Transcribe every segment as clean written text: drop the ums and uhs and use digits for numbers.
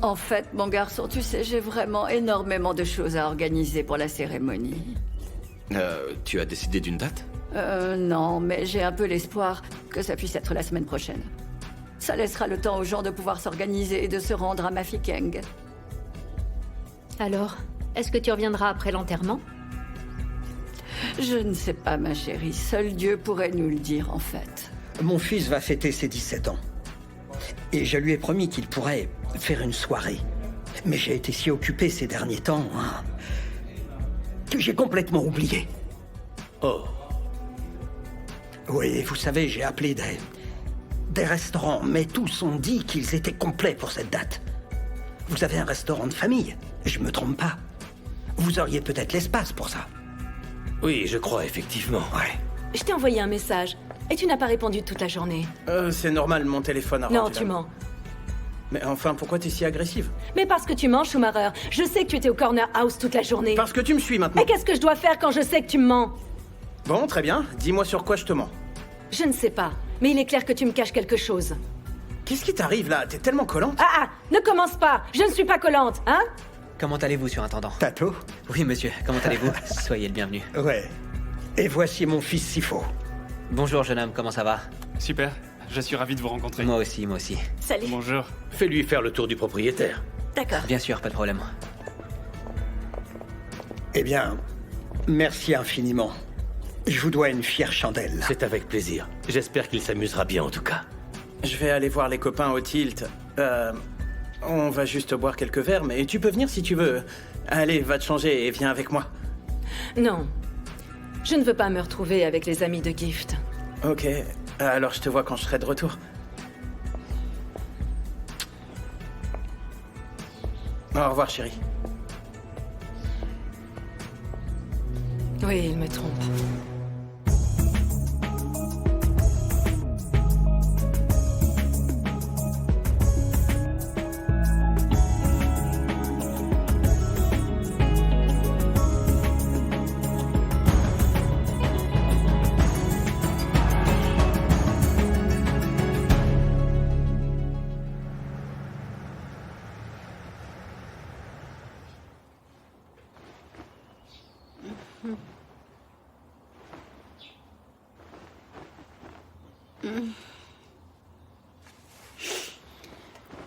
En fait, mon garçon, tu sais, j'ai vraiment énormément de choses à organiser pour la cérémonie. Tu as décidé d'une date? Non, mais j'ai un peu l'espoir que ça puisse être la semaine prochaine. Ça laissera le temps aux gens de pouvoir s'organiser et de se rendre à Mafeking. Alors, est-ce que tu reviendras après l'enterrement? Je ne sais pas, ma chérie. Seul Dieu pourrait nous le dire, en fait. Mon fils va fêter ses 17 ans. Et je lui ai promis qu'il pourrait faire une soirée. Mais j'ai été si occupé ces derniers temps, hein, que j'ai complètement oublié. Oh. Oui, vous savez, j'ai appelé des restaurants, mais tous ont dit qu'ils étaient complets pour cette date. Vous avez un restaurant de famille, je me trompe pas. Vous auriez peut-être l'espace pour ça. Oui, je crois, effectivement. Ouais. Je t'ai envoyé un message, et tu n'as pas répondu toute la journée. C'est normal, mon téléphone a Non, rendu tu la- mens. Mais enfin, pourquoi t'es si agressive? Mais parce que tu mens, Schumacher. Je sais que tu étais au Corner House toute la journée. Parce que tu me suis maintenant. Et qu'est-ce que je dois faire quand je sais que tu me mens? Bon, très bien. Dis-moi sur quoi je te mens. Je ne sais pas, mais il est clair que tu me caches quelque chose. Qu'est-ce qui t'arrive là? T'es tellement collante. Ah, ne commence pas. Je ne suis pas collante, hein? Comment allez-vous, surintendant? Tato? Oui, monsieur, comment allez-vous? Soyez le bienvenu. Ouais. Et voici mon fils Sifo. Bonjour, jeune homme, comment ça va? Super, je suis ravi de vous rencontrer. Moi aussi, moi aussi. Salut. Bonjour. Fais-lui faire le tour du propriétaire. D'accord. Bien sûr, pas de problème. Eh bien, merci infiniment. Je vous dois une fière chandelle. C'est avec plaisir. J'espère qu'il s'amusera bien en tout cas. Je vais aller voir les copains au Tilt. On va juste boire quelques verres, mais tu peux venir si tu veux. Allez, va te changer et viens avec moi. Non. Je ne veux pas me retrouver avec les amis de Gift. Ok, alors je te vois quand je serai de retour. Au revoir, chérie. Oui, il me trompe.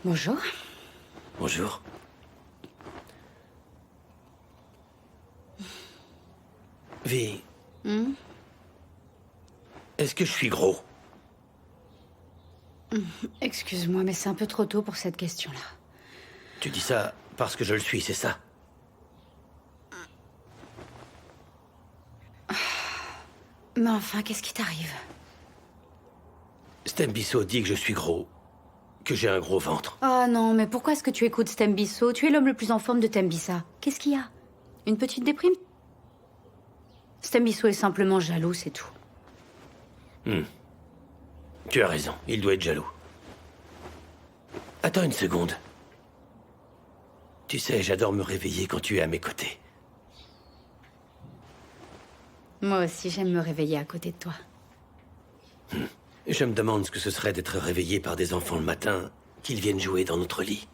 Bonjour. Bonjour. Vi. Est-ce que je suis gros? Excuse-moi, mais c'est un peu trop tôt pour cette question-là. Tu dis ça parce que je le suis, c'est ça? Mais enfin, qu'est-ce qui t'arrive? Stembisso dit que je suis gros. Que j'ai un gros ventre. Oh non, mais pourquoi est-ce que tu écoutes Stembisso? Tu es l'homme le plus en forme de Tembissa. Qu'est-ce qu'il y a? Une petite déprime? Stembisso est simplement jaloux, c'est tout. Tu as raison, il doit être jaloux. Attends une seconde. Tu sais, j'adore me réveiller quand tu es à mes côtés. Moi aussi, j'aime me réveiller à côté de toi. Je me demande ce que ce serait d'être réveillé par des enfants le matin, qu'ils viennent jouer dans notre lit.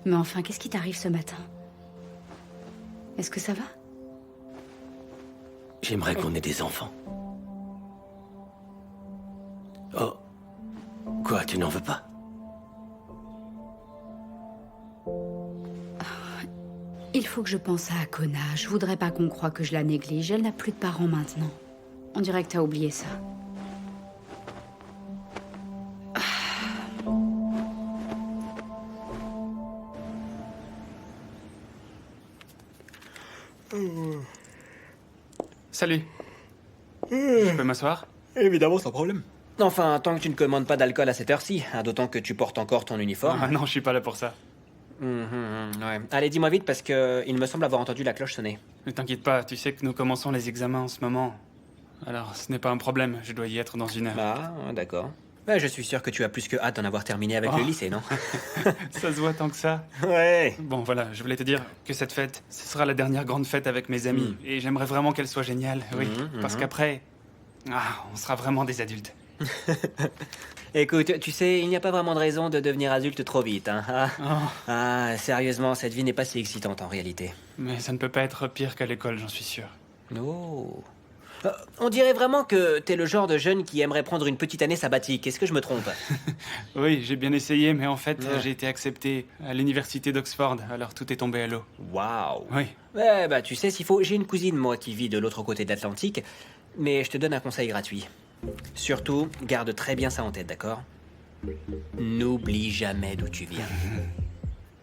Mais enfin, qu'est-ce qui t'arrive ce matin? Est-ce que ça va? J'aimerais qu'on ait des enfants. Oh. Quoi, tu n'en veux pas? Il faut que je pense à Akona. Je voudrais pas qu'on croie que je la néglige. Elle n'a plus de parents maintenant. On dirait que t'as oublié ça. Salut. Je peux m'asseoir? Évidemment, sans problème. Enfin, tant que tu ne commandes pas d'alcool à cette heure-ci, hein, d'autant que tu portes encore ton uniforme. Ah non, je suis pas là pour ça. Ouais. Allez, dis-moi vite, parce que il me semble avoir entendu la cloche sonner. Ne t'inquiète pas, tu sais que nous commençons les examens en ce moment. Alors, ce n'est pas un problème, je dois y être dans une heure. Ah, d'accord. Ouais, je suis sûr que tu as plus que hâte d'en avoir terminé avec Oh. le lycée, non? Ça se voit tant que ça. Ouais. Bon, voilà, je voulais te dire que cette fête, ce sera la dernière grande fête avec mes amis. Et j'aimerais vraiment qu'elle soit géniale, oui. Parce qu'après, on sera vraiment des adultes. Écoute, tu sais, il n'y a pas vraiment de raison de devenir adulte trop vite, hein. Sérieusement, cette vie n'est pas si excitante en réalité. Mais ça ne peut pas être pire qu'à l'école, j'en suis sûr. Oh. On dirait vraiment que t'es le genre de jeune qui aimerait prendre une petite année sabbatique. Est-ce que je me trompe? Oui, j'ai bien essayé, mais en fait, Ouais. j'ai été accepté à l'université d'Oxford, alors tout est tombé à l'eau. Waouh. Oui. Ouais, bah tu sais, s'il faut, j'ai une cousine, moi, qui vit de l'autre côté de l'Atlantique, mais je te donne un conseil gratuit. Surtout, garde très bien ça en tête, d'accord? N'oublie jamais d'où tu viens.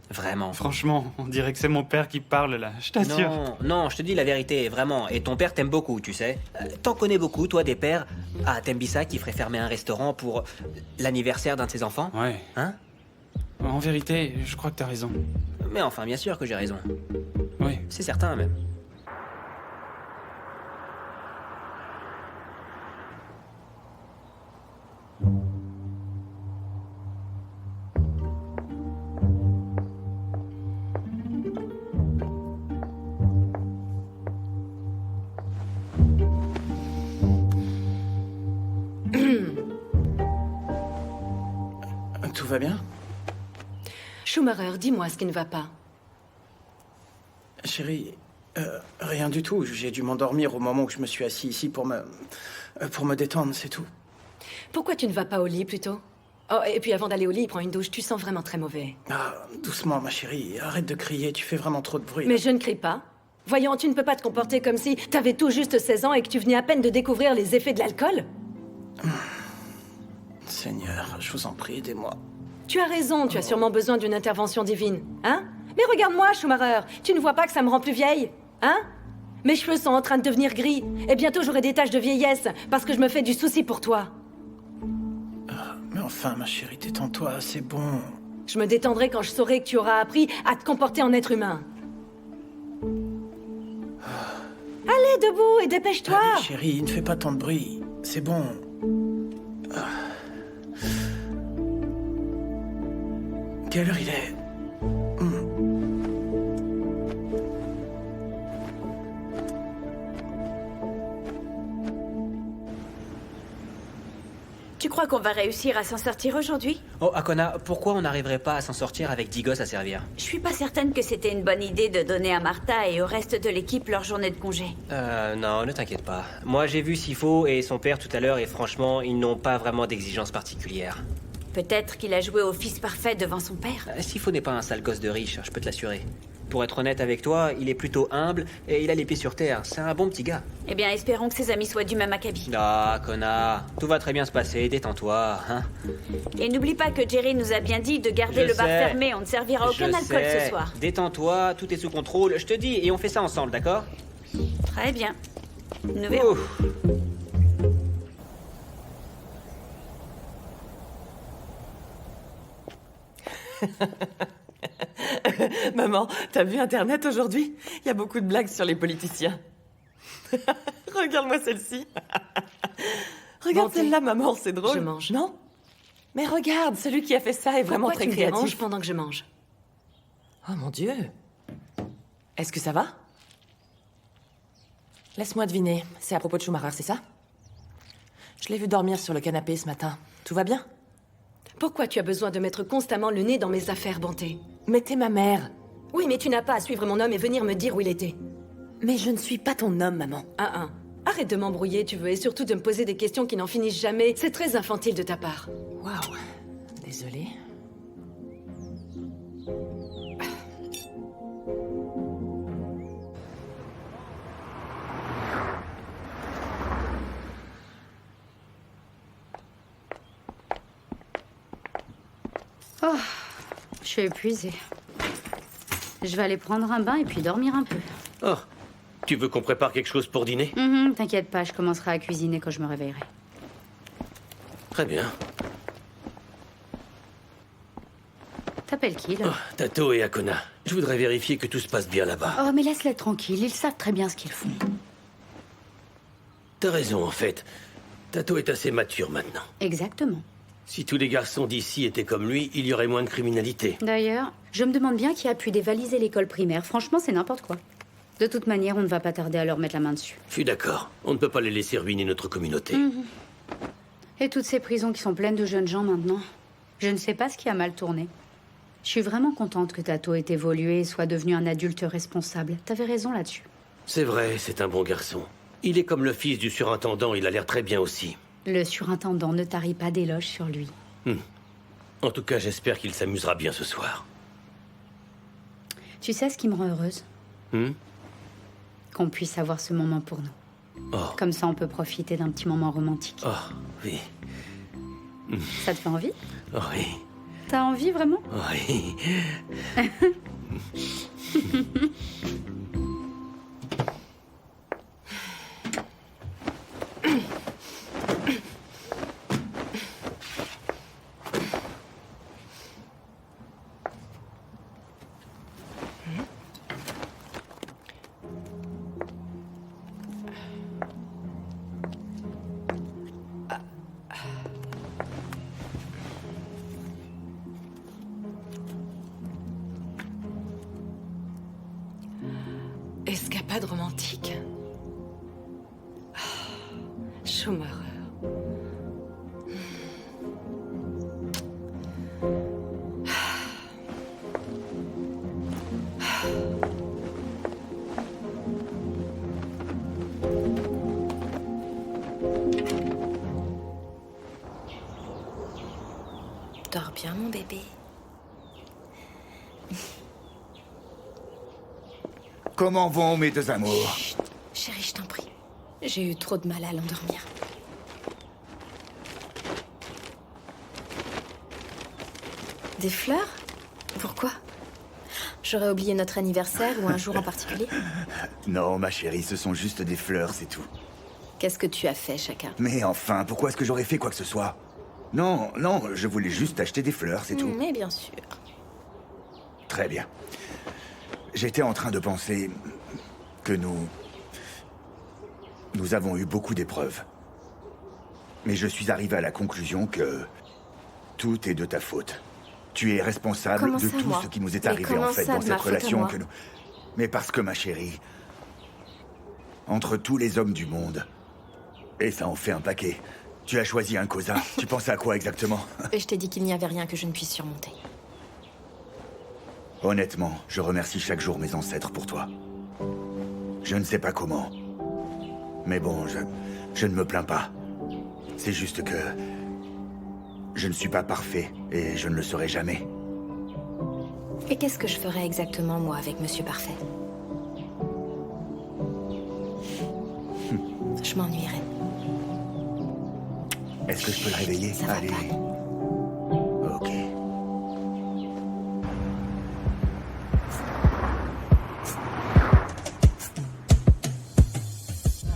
Vraiment. Franchement, on dirait que c'est mon père qui parle là, je t'assure. Non, non, je te dis la vérité, vraiment. Et ton père t'aime beaucoup, tu sais. T'en connais beaucoup, toi, des pères. Ah, Tembisa qui ferait fermer un restaurant pour l'anniversaire d'un de ses enfants? Ouais. Hein? En vérité, je crois que t'as raison. Mais enfin, bien sûr que j'ai raison. Oui. C'est certain, même. Tout va bien? Schumacher, dis-moi ce qui ne va pas. Chérie, rien du tout. J'ai dû m'endormir au moment où je me suis assis ici pour me détendre, c'est tout. Pourquoi tu ne vas pas au lit plutôt? Oh, et puis avant d'aller au lit, prends une douche, tu sens vraiment très mauvais. Ah, doucement, ma chérie. Arrête de crier, tu fais vraiment trop de bruit. Mais je ne crie pas. Voyons, tu ne peux pas te comporter comme si t'avais tout juste 16 ans et que tu venais à peine de découvrir les effets de l'alcool. Seigneur, je vous en prie, aidez-moi. Tu as raison, tu as sûrement besoin d'une intervention divine, hein? Mais regarde-moi, Schumacher, tu ne vois pas que ça me rend plus vieille, hein? Mes cheveux sont en train de devenir gris, et bientôt j'aurai des taches de vieillesse, parce que je me fais du souci pour toi. Mais enfin, ma chérie, détends-toi, c'est bon. Je me détendrai quand je saurai que tu auras appris à te comporter en être humain. Allez, debout, et dépêche-toi! Allez, chérie, ne fais pas tant de bruit. C'est bon. Quelle heure il est? Tu crois qu'on va réussir à s'en sortir aujourd'hui? Oh, Akona, pourquoi on n'arriverait pas à s'en sortir avec 10 gosses à servir? Je suis pas certaine que c'était une bonne idée de donner à Martha et au reste de l'équipe leur journée de congé. Non, ne t'inquiète pas. Moi, j'ai vu Sifo et son père tout à l'heure et franchement, ils n'ont pas vraiment d'exigences particulières. Peut-être qu'il a joué au fils parfait devant son père. Sifo n'est pas un sale gosse de riche, je peux te l'assurer. Pour être honnête avec toi, il est plutôt humble et il a les pieds sur terre. C'est un bon petit gars. Eh bien, espérons que ses amis soient du même acabit. Ah, connard. Tout va très bien se passer, détends-toi, hein. Et n'oublie pas que Jerry nous a bien dit de garder le bar fermé. On ne servira aucun alcool ce soir. Détends-toi, tout est sous contrôle, je te dis, et on fait ça ensemble, d'accord? Très bien. Nous verrons. Ouf. Maman, t'as vu Internet aujourd'hui? Il y a beaucoup de blagues sur les politiciens. Regarde-moi celle-ci. Regarde Bonté. celle-là, maman, c'est drôle. Je mange. Non? Mais regarde, celui qui a fait ça est vraiment Pourquoi très tu me déranges créatif. pendant que je mange? Oh mon Dieu. Est-ce que ça va? Laisse-moi deviner. C'est à propos de Schumacher, c'est ça? Je l'ai vu dormir sur le canapé ce matin. Tout va bien? Pourquoi tu as besoin de mettre constamment le nez dans mes affaires, Bonté? Mais t'es ma mère. Oui, mais tu n'as pas à suivre mon homme et venir me dire où il était. Mais je ne suis pas ton homme, maman. Arrête de m'embrouiller, tu veux, et surtout de me poser des questions qui n'en finissent jamais. C'est très infantile de ta part. Waouh. Désolée. Oh, je suis épuisée. Je vais aller prendre un bain et puis dormir un peu. Oh, tu veux qu'on prépare quelque chose pour dîner? T'inquiète pas, je commencerai à cuisiner quand je me réveillerai. Très bien. T'appelles qui, là? Oh, Tato et Akona. Je voudrais vérifier que tout se passe bien là-bas. Oh, mais laisse-les tranquilles, ils savent très bien ce qu'ils font. T'as raison, en fait. Tato est assez mature maintenant. Exactement. Si tous les garçons d'ici étaient comme lui, il y aurait moins de criminalité. D'ailleurs, je me demande bien qui a pu dévaliser l'école primaire. Franchement, c'est n'importe quoi. De toute manière, on ne va pas tarder à leur mettre la main dessus. Je suis d'accord. On ne peut pas les laisser ruiner notre communauté. Et toutes ces prisons qui sont pleines de jeunes gens maintenant. Je ne sais pas ce qui a mal tourné. Je suis vraiment contente que Tato ait évolué et soit devenu un adulte responsable. T'avais raison là-dessus. C'est vrai, c'est un bon garçon. Il est comme le fils du surintendant, il a l'air très bien aussi. Le surintendant ne tarit pas d'éloges sur lui. En tout cas, j'espère qu'il s'amusera bien ce soir. Tu sais ce qui me rend heureuse? Qu'on puisse avoir ce moment pour nous. Oh. Comme ça, on peut profiter d'un petit moment romantique. Oh, oui. Ça te fait envie? Oh, oui. T'as envie, vraiment? Oui. Escapade romantique. Schumacher. Dors bien, mon bébé. Comment vont mes deux amours? Chut, chérie, je t'en prie. J'ai eu trop de mal à l'endormir. Des fleurs? Pourquoi? J'aurais oublié notre anniversaire ou un jour en particulier? Non, ma chérie, ce sont juste des fleurs, c'est tout. Qu'est-ce que tu as fait, chacun? Mais enfin, pourquoi est-ce que j'aurais fait quoi que ce soit? Non, non, je voulais juste acheter des fleurs, c'est tout. Mais bien sûr. Très bien. J'étais en train de penser que nous avons eu beaucoup d'épreuves. Mais je suis arrivé à la conclusion que tout est de ta faute. Tu es responsable Comment de ça, tout moi? ce qui nous est Mais arrivé comment en fait ça, dans de cette ma faute à relation moi? que nous... Mais parce que ma chérie, entre tous les hommes du monde, et ça en fait un paquet, tu as choisi un Cosa. Tu pensais à quoi exactement? Et je t'ai dit qu'il n'y avait rien que je ne puisse surmonter. Honnêtement, je remercie chaque jour mes ancêtres pour toi. Je ne sais pas comment. Mais bon, je ne me plains pas. C'est juste que... je ne suis pas parfait, et je ne le serai jamais. Et qu'est-ce que je ferais exactement, moi, avec Monsieur Parfait? Je m'ennuierais. Est-ce que je peux le réveiller? Ça va Allez. pas. Ok.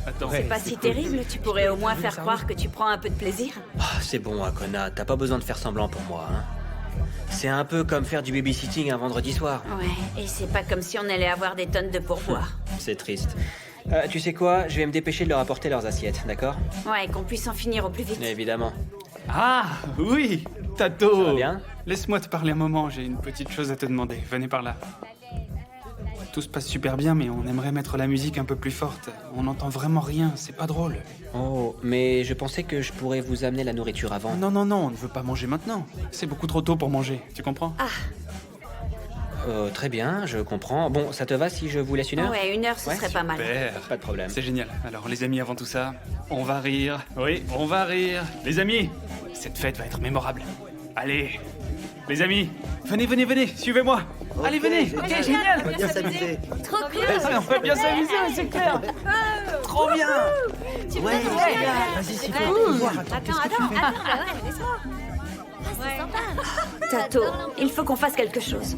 Attends. C'est pas si terrible, tu pourrais au moins faire croire que tu prends un peu de plaisir. Ah, c'est bon, Akona, t'as pas besoin de faire semblant pour moi, hein. C'est un peu comme faire du babysitting un vendredi soir. Ouais, et c'est pas comme si on allait avoir des tonnes de pourboire. C'est triste. Tu sais quoi? Je vais me dépêcher de leur apporter leurs assiettes, d'accord? Ouais, qu'on puisse en finir au plus vite. Évidemment. Ah, oui, Tato. Ça va bien? Laisse-moi te parler un moment, j'ai une petite chose à te demander. Venez par là. Tout se passe super bien, mais on aimerait mettre la musique un peu plus forte. On n'entend vraiment rien, c'est pas drôle. Oh, mais je pensais que je pourrais vous amener la nourriture avant. Non, non, non, on ne veut pas manger maintenant. C'est beaucoup trop tôt pour manger, tu comprends? Très bien, je comprends. Bon, ça te va si je vous laisse une heure? Ouais, une heure, ce serait pas mal. Super. Pas de problème. C'est génial. Alors les amis, avant tout ça, on va rire. Oui, on va rire. Les amis, cette fête va être mémorable. Allez, les amis, venez, venez, venez, suivez-moi. Allez, venez. génial. Génial. On va bien s'amuser. Trop cool. On va bien s'amuser, c'est clair. Trop bien. Tu Ouais, peux vas-y, s'il faut voir. Attends, ouais, laisse-moi. C'est sympa. Tato, il faut qu'on fasse quelque chose.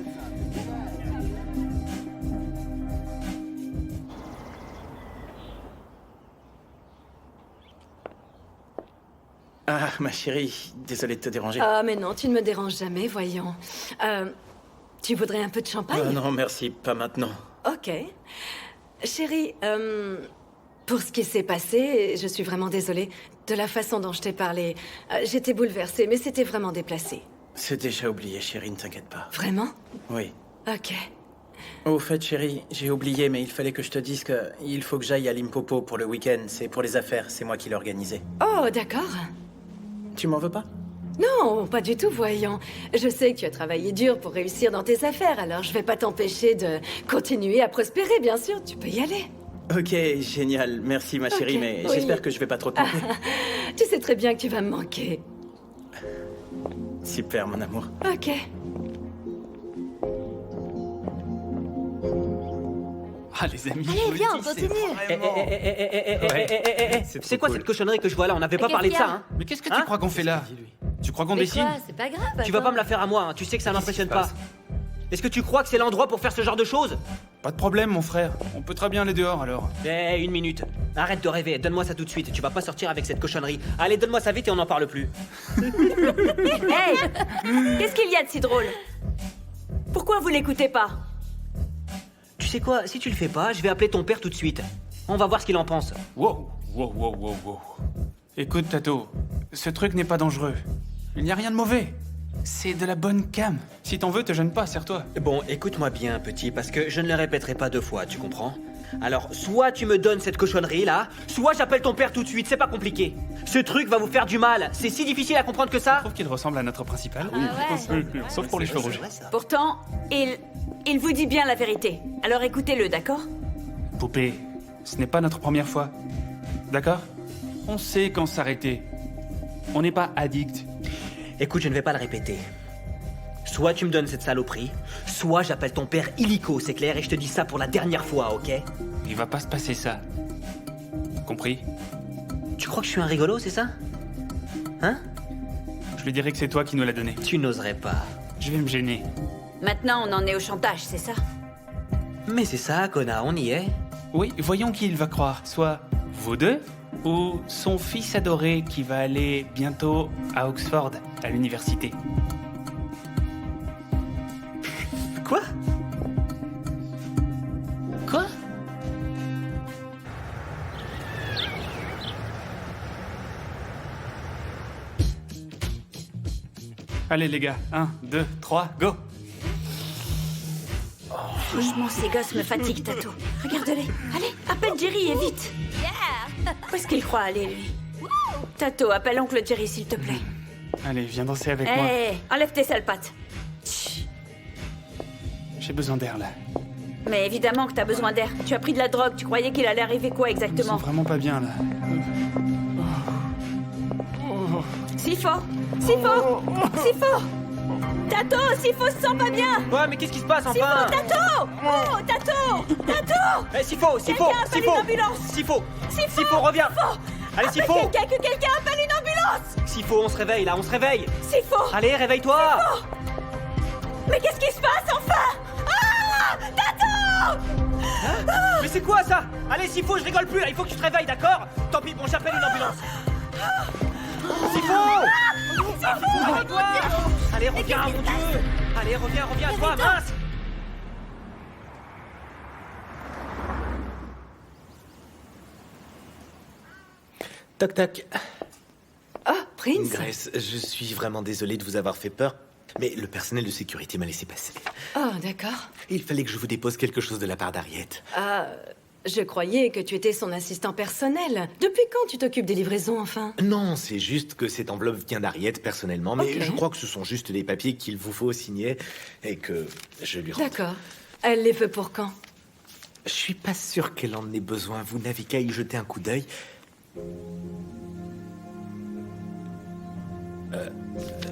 Ah, ma chérie, désolé de te déranger. Ah, mais non, tu ne me déranges jamais, voyons. Tu voudrais un peu de champagne? Non, merci, pas maintenant. Ok. Chérie, pour ce qui s'est passé, je suis vraiment désolée de la façon dont je t'ai parlé. J'étais bouleversée, mais c'était vraiment déplacé. C'est déjà oublié, chérie, ne t'inquiète pas. Vraiment? Oui. Ok. Au fait, chérie, j'ai oublié, mais il fallait que je te dise que il faut que j'aille à Limpopo pour le week-end. C'est pour les affaires, c'est moi qui l'ai organisé. Oh, d'accord. Tu m'en veux pas? Non, pas du tout, voyons. Je sais que tu as travaillé dur pour réussir dans tes affaires, alors je vais pas t'empêcher de continuer à prospérer, bien sûr. Tu peux y aller. Ok, génial. Merci, ma chérie, Ok, mais oui. j'espère que je vais pas trop te manquer. Tu sais très bien que tu vas me manquer. Super, mon amour. Ok. Ah, les amis. Allez, viens, on continue. C'est quoi cette cochonnerie que je vois là? On n'avait pas qu'est-ce parlé de qu'il y ça, a hein? Mais qu'est-ce que tu crois qu'on fait là? Tu crois qu'on Mais dessine? quoi, c'est pas grave. Tu vas attends. pas me la faire à moi, hein. Tu sais que ça m'impressionne qui se pas. passe Est-ce que tu crois que c'est l'endroit pour faire ce genre de choses? Pas de problème, mon frère. On peut très bien aller dehors alors. Eh, une minute. Arrête de rêver, donne-moi ça tout de suite. Tu vas pas sortir avec cette cochonnerie. Allez, donne-moi ça vite et on n'en parle plus. Hey! Qu'est-ce qu'il y a de si drôle? Pourquoi vous l'écoutez pas? Tu sais quoi? Si tu le fais pas, je vais appeler ton père tout de suite. On va voir ce qu'il en pense. Wow, wow, wow, wow, wow. Écoute, Tato, ce truc n'est pas dangereux. Il n'y a rien de mauvais. C'est de la bonne cam. Si t'en veux, te gêne pas, serre-toi. Bon, écoute-moi bien, petit, parce que je ne le répéterai pas 2 fois, tu comprends? Alors, soit tu me donnes cette cochonnerie là, soit j'appelle ton père tout de suite, c'est pas compliqué. Ce truc va vous faire du mal, c'est si difficile à comprendre que ça. Je trouve qu'il ressemble à notre principal. ouais. Sauf pour les cheveux rouges. Pourtant, il vous dit bien la vérité. Alors écoutez-le, d'accord? Poupée, ce n'est pas notre première fois. D'accord? On sait quand s'arrêter. On n'est pas addict. Écoute, je ne vais pas le répéter. Soit tu me donnes cette saloperie, soit j'appelle ton père illico, c'est clair, et je te dis ça pour la dernière fois, ok? Il va pas se passer ça. Compris? Tu crois que je suis un rigolo, c'est ça? Hein? Je lui dirai que c'est toi qui nous l'as donné. Tu n'oserais pas. Je vais me gêner. Maintenant, on en est au chantage, c'est ça? Mais c'est ça, connard, on y est. Oui, voyons qui il va croire. Soit vous deux, ou son fils adoré qui va aller bientôt à Oxford, à l'université. Quoi? Quoi? Allez les gars, 1, 2, 3, go! Franchement, ces gosses me fatiguent, Tato. Regarde-les. Allez, appelle Jerry et vite. Où est-ce qu'il croit aller, lui? Tato, appelle oncle Jerry, s'il te plaît. Allez, viens danser avec moi. Hé, enlève tes sales pattes. Chut. J'ai besoin d'air là. Mais évidemment que t'as besoin d'air. Tu as pris de la drogue, tu croyais qu'il allait arriver quoi Je me exactement? sens vraiment pas bien là. Sifo! Sifo! Sifo! Tato, Sifo se sent pas bien! Ouais, mais qu'est-ce qui se passe Sifo, enfin? Tato! Oh, Tato! Tato! Eh, Sifo, Sifo, Quelqu'un appelle Sifo, une ambulance! Sifo, Sifo! Sifo, reviens! Allez, Appelle Sifo! quelqu'un, que quelqu'un appelle une ambulance! Sifo, on se réveille là, on se réveille! Sifo! Allez, réveille-toi! Mais qu'est-ce qui se passe enfin? Ah! Tato! Mais c'est quoi ça? Allez, Sifo, je rigole plus là, il faut que tu te réveilles, d'accord? Tant pis, bon, j'appelle une ambulance. Sifo! Sifo, réveille-toi! Allez, reviens, mon Dieu! Allez, reviens, toi, mince! Toc toc. Oh, Prince? Grace, je suis vraiment désolé de vous avoir fait peur, mais le personnel de sécurité m'a laissé passer. Oh, d'accord. Il fallait que je vous dépose quelque chose de la part d'Harriet. Ah, je croyais que tu étais son assistant personnel. Depuis quand tu t'occupes des livraisons, enfin? Non, c'est juste que cette enveloppe vient d'Harriet personnellement, mais Ok. je crois que ce sont juste des papiers qu'il vous faut signer et que je lui rends. D'accord. Elle les veut pour quand? Je suis pas sûr qu'elle en ait besoin. Vous n'avez qu'à y jeter un coup d'œil.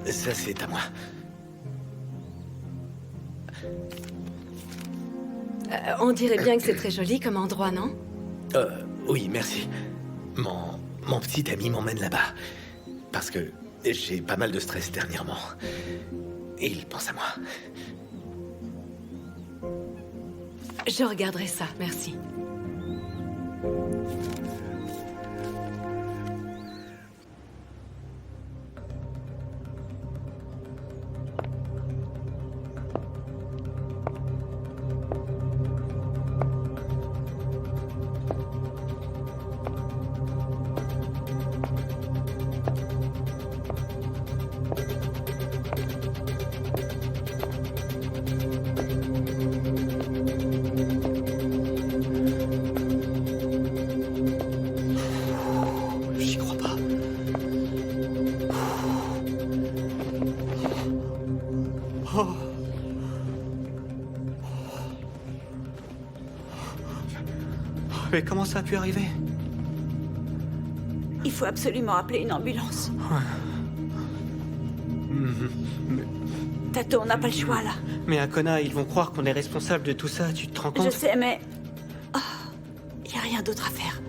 Ça, c'est à moi. On dirait bien que c'est très joli comme endroit, non? Oui, merci. Mon petit ami m'emmène là-bas. Parce que j'ai pas mal de stress dernièrement. Et il pense à moi. Je regarderai ça, merci. Oh. Mais comment ça a pu arriver? Il faut absolument appeler une ambulance. Tato, on n'a pas le choix, là. Mais Akona, ils vont croire qu'on est responsable de tout ça, tu te rends compte? Je sais, mais... Il n'y a rien d'autre à faire.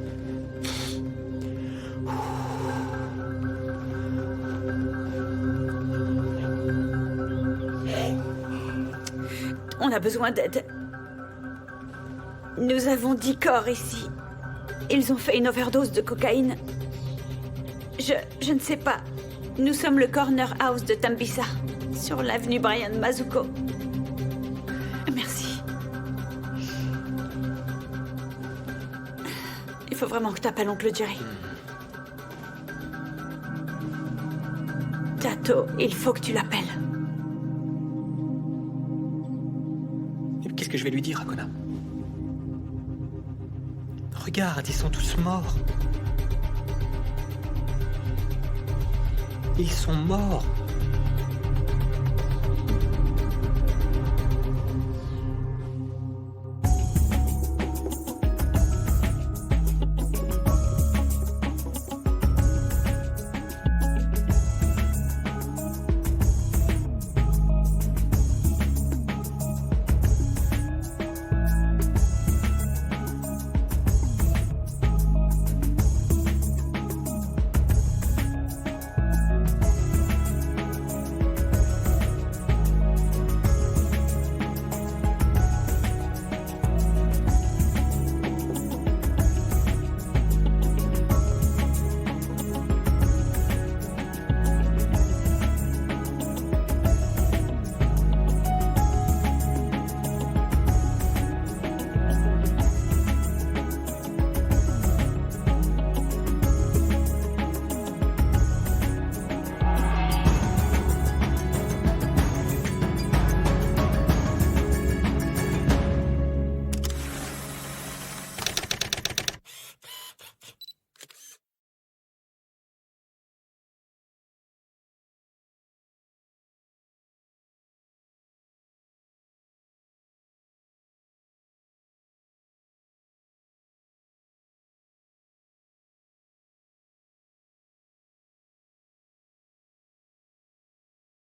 On a besoin d'aide. Nous avons 10 corps ici. Ils ont fait une overdose de cocaïne. Je ne sais pas. Nous sommes le corner house de Tambisa, sur l'avenue Brian Mazuko. Merci. Il faut vraiment que tu appelles oncle Jerry. Tato, il faut que tu l'appelles. Qu'est-ce que je vais lui dire, Akona? Regarde, ils sont tous morts. Ils sont morts.